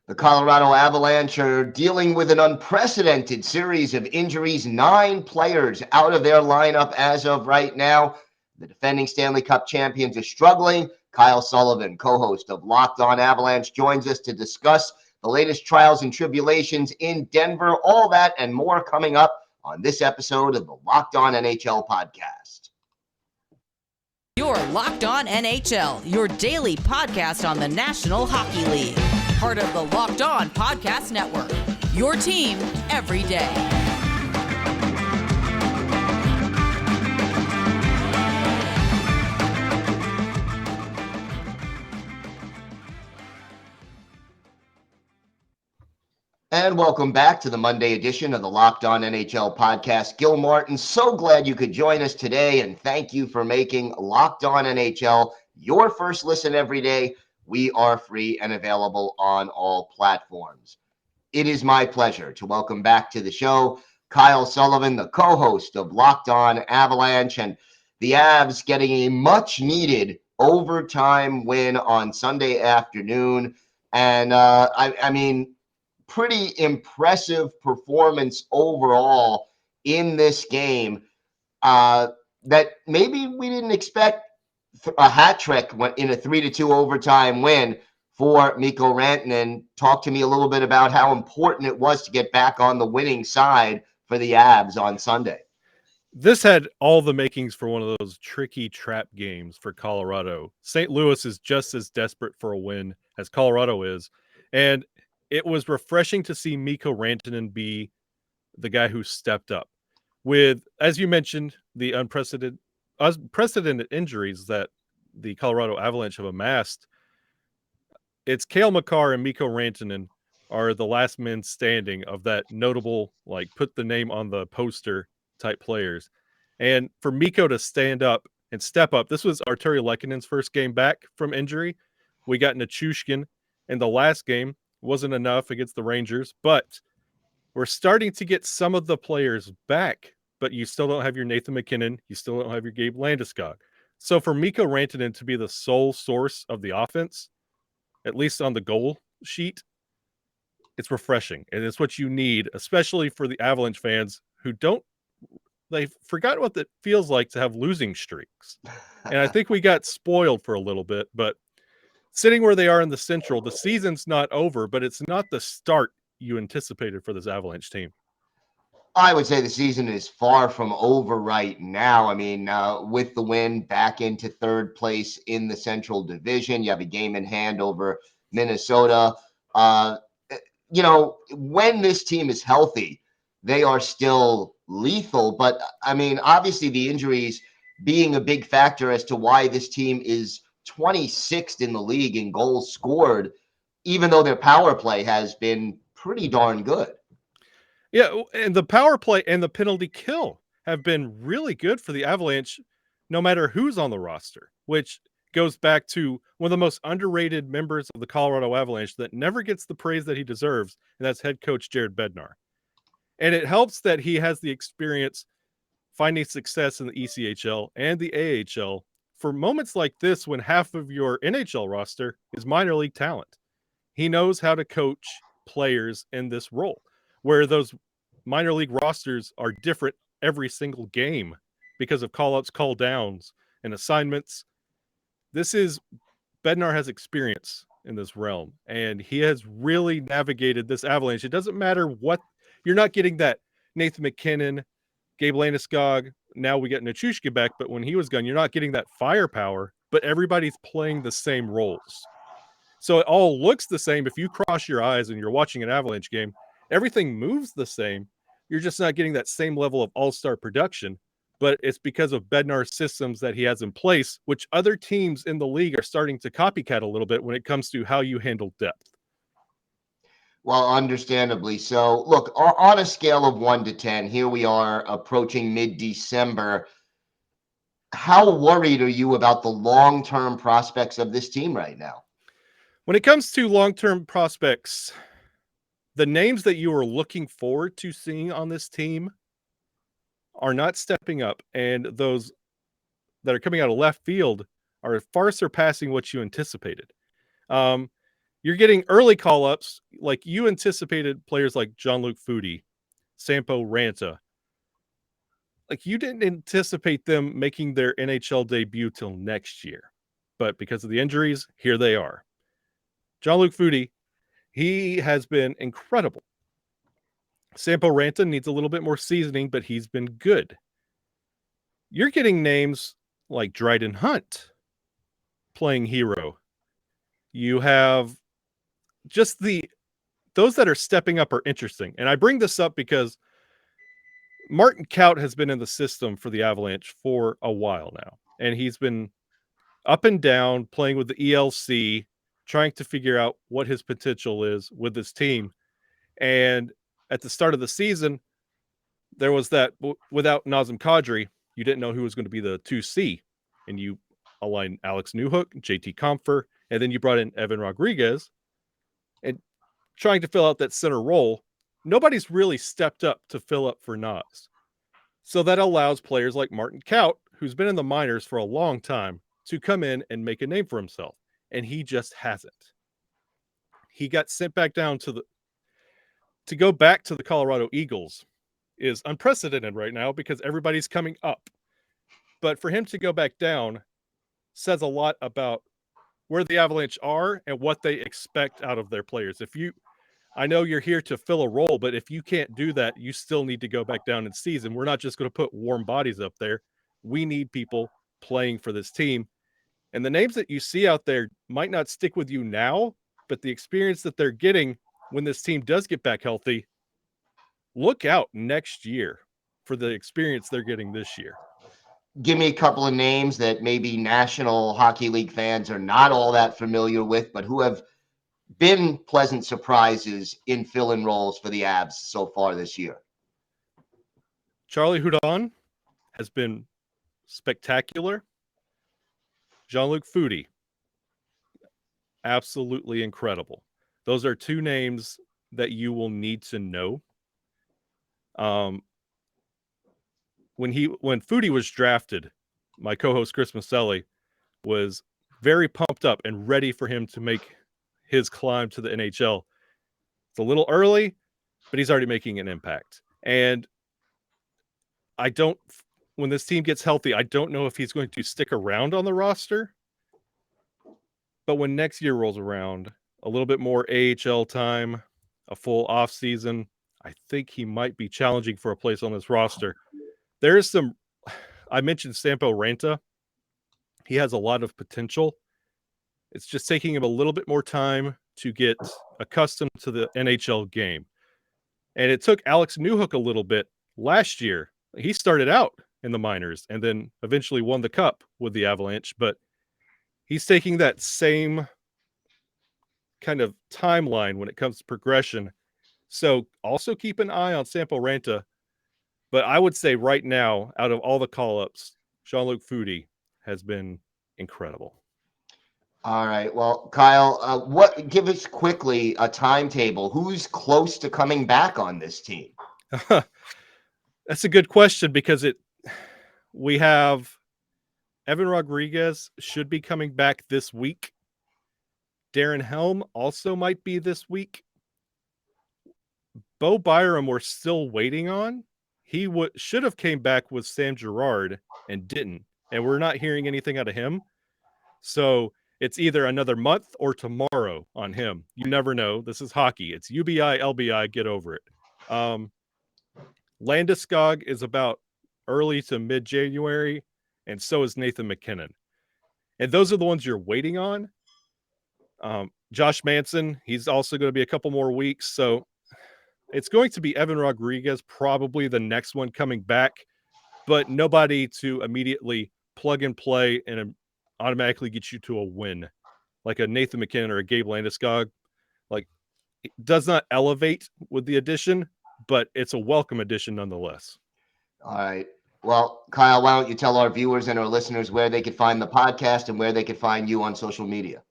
The Colorado Avalanche are dealing with an unprecedented series of injuries. 9 players out of their lineup as of right now. The defending Stanley Cup champions are struggling. Kyle Sullivan, co-host of Locked On Avalanche, joins us to discuss the latest trials and tribulations in Denver. All that and more coming up on this episode of the Locked On NHL podcast. You're Locked On NHL, your daily podcast on the National Hockey League. Part of the Locked On Podcast Network, your team every day. And welcome back to the Monday edition of the Locked On NHL podcast. Gil Martin, so glad you could join us today, and thank you for making Locked On NHL your first listen every day. We are free and available on all platforms. It is my pleasure to welcome back to the show Kyle Sullivan, the co-host of Locked On Avalanche, and the Avs getting a much-needed overtime win on Sunday afternoon. And I mean, pretty impressive performance overall in this game that maybe we didn't expect a hat trick in a 3-2 overtime win for Mikko Rantanen. Talk to me a little bit about how important it was to get back on the winning side for the Avs on Sunday. This had all the makings for one of those tricky trap games for Colorado. St. Louis is just as desperate for a win as Colorado is, and it was refreshing to see Mikko Rantanen be the guy who stepped up with, as you mentioned, the unprecedented injuries that the Colorado Avalanche have amassed. It's Cale Makar and Mikko Rantanen are the last men standing of that notable, like, put the name on the poster type players. And for Mikko to stand up and step up, this was Artturi Lekkkonen's first game back from injury. We got Nichushkin in the last game. Wasn't enough against the Rangers, but we're starting to get some of the players back, but you still don't have your Nathan MacKinnon. You still don't have your Gabe Landeskog. So for Mikko Rantanen to be the sole source of the offense, at least on the goal sheet, it's refreshing. And it's what you need, especially for the Avalanche fans who they forgot what it feels like to have losing streaks. And I think we got spoiled for a little bit, but sitting where they are in the Central, the season's not over, but it's not the start you anticipated for this Avalanche team. I would say the season is far from over right now. I mean, with the win back into third place in the Central Division, you have a game in hand over Minnesota. When this team is healthy, they are still lethal. But, I mean, obviously the injuries being a big factor as to why this team is 26th in the league in goals scored, even though their power play has been pretty darn good. Yeah, and the power play and the penalty kill have been really good for the Avalanche, no matter who's on the roster, which goes back to one of the most underrated members of the Colorado Avalanche that never gets the praise that he deserves, and that's head coach Jared Bednar. And it helps that he has the experience finding success in the ECHL and the AHL for moments like this when half of your NHL roster is minor league talent. He knows how to coach players in this role, where those minor league rosters are different every single game because of call-ups, call-downs, and assignments. Bednar has experience in this realm, and he has really navigated this Avalanche. It doesn't matter what, you're not getting that Nathan MacKinnon, Gabe Landeskog, now we get Nichushkin back, but when he was gone, you're not getting that firepower, but everybody's playing the same roles. So it all looks the same. If you cross your eyes and you're watching an Avalanche game, everything moves the same. You're just not getting that same level of all-star production, but it's because of Bednar's systems that he has in place, which other teams in the league are starting to copycat a little bit when it comes to how you handle depth. Well, understandably so. Look, on a scale of 1 to 10, here we are approaching mid-December. How worried are you about the long-term prospects of this team right now? When it comes to long-term prospects, the names that you are looking forward to seeing on this team are not stepping up, and those that are coming out of left field are far surpassing what you anticipated. You're You're getting early call-ups. Like you anticipated players like Jean-Luc Foudy, Sampo Ranta. Like you didn't anticipate them making their NHL debut till next year. But because of the injuries, here they are. Jean-Luc Foudy, he has been incredible. Sampo Ranta needs a little bit more seasoning, but he's been good. You're getting names like Dryden Hunt playing hero. You have just those that are stepping up are interesting. And I bring this up because Martin Kaut has been in the system for the Avalanche for a while now. And he's been up and down playing with the ELC, trying to figure out what his potential is with this team. And at the start of the season, there was that without Nazem Kadri, you didn't know who was going to be the 2C. And you aligned Alex Newhook, JT Compher, and then you brought in Evan Rodriguez. And trying to fill out that center role, nobody's really stepped up to fill up for Naz. So that allows players like Martin Kaut, who's been in the minors for a long time, to come in and make a name for himself. And he just hasn't. He got sent back down to go back to the Colorado Eagles is unprecedented right now because everybody's coming up. But for him to go back down says a lot about where the Avalanche are and what they expect out of their players. I know you're here to fill a role, but if you can't do that, you still need to go back down in season. We're not just going to put warm bodies up there. We need people playing for this team. And the names that you see out there might not stick with you now, but the experience that they're getting when this team does get back healthy, look out next year for the experience they're getting this year. Give me a couple of names that maybe National Hockey League fans are not all that familiar with, but who have been pleasant surprises in fill-in roles for the Avs so far this year. Charlie Hudon has been spectacular. Jean-Luc Foudy, absolutely incredible. Those are two names that you will need to know. When Foudy was drafted, my co-host Chris Maselli was very pumped up and ready for him to make his climb to the NHL. It's a little early, but he's already making an impact. And when this team gets healthy, I don't know if he's going to stick around on the roster. But when next year rolls around, a little bit more AHL time, a full off season, I think he might be challenging for a place on this roster. I mentioned Sampo Ranta. He has a lot of potential. It's just taking him a little bit more time to get accustomed to the NHL game. And it took Alex Newhook a little bit last year. He started out in the minors and then eventually won the cup with the Avalanche, but he's taking that same kind of timeline when it comes to progression. So also keep an eye on Sampo Ranta. But I would say right now, out of all the call-ups, Jean-Luc Foudy has been incredible. All right. Well, Kyle, give us quickly a timetable. Who's close to coming back on this team? That's a good question because we have Evan Rodriguez should be coming back this week. Darren Helm also might be this week. Bo Byram we're still waiting on. He should have came back with Sam Girard and didn't. And we're not hearing anything out of him. So it's either another month or tomorrow on him. You never know. This is hockey. It's UBI, LBI, get over it. Landeskog is about early to mid-January, and so is Nathan MacKinnon. And those are the ones you're waiting on. Josh Manson, he's also going to be a couple more weeks. So it's going to be Evan Rodriguez, probably the next one coming back, but nobody to immediately plug and play and automatically get you to a win. Like a Nathan MacKinnon or a Gabe Landeskog. Like, it does not elevate with the addition, but it's a welcome addition nonetheless. All right. Well, Kyle, why don't you tell our viewers and our listeners where they could find the podcast and where they could find you on social media?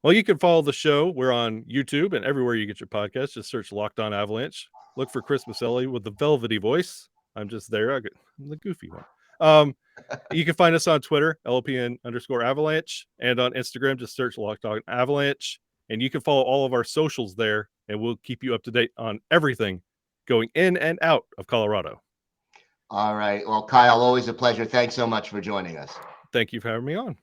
Well, you can follow the show. We're on YouTube and everywhere you get your podcast. Just search Locked On Avalanche. Look for Chris Maselli with the velvety voice. I'm just there. I'm the goofy one. You can find us on Twitter, LPN_Avalanche, and on Instagram, just search Locked On Avalanche. And you can follow all of our socials there, and we'll keep you up to date on everything going in and out of Colorado. All right. Well, Kyle, always a pleasure. Thanks so much for joining us. Thank you for having me on.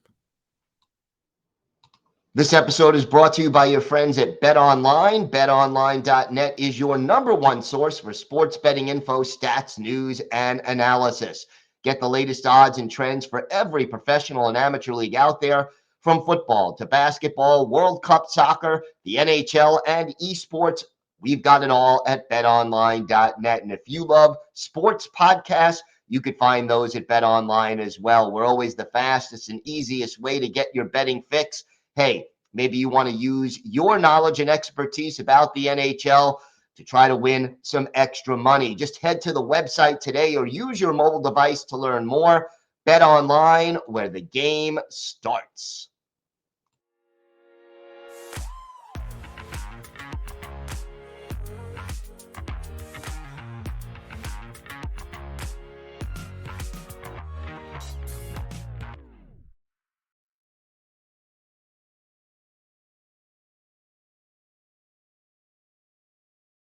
This episode is brought to you by your friends at BetOnline. BetOnline.net is your #1 source for sports betting info, stats, news, and analysis. Get the latest odds and trends for every professional and amateur league out there, from football to basketball, World Cup soccer, the NHL, and esports. We've got it all at BetOnline.net. And if you love sports podcasts, you could find those at BetOnline as well. We're always the fastest and easiest way to get your betting fix. Hey, maybe you want to use your knowledge and expertise about the NHL to try to win some extra money. Just head to the website today or use your mobile device to learn more. Bet Online, where the game starts.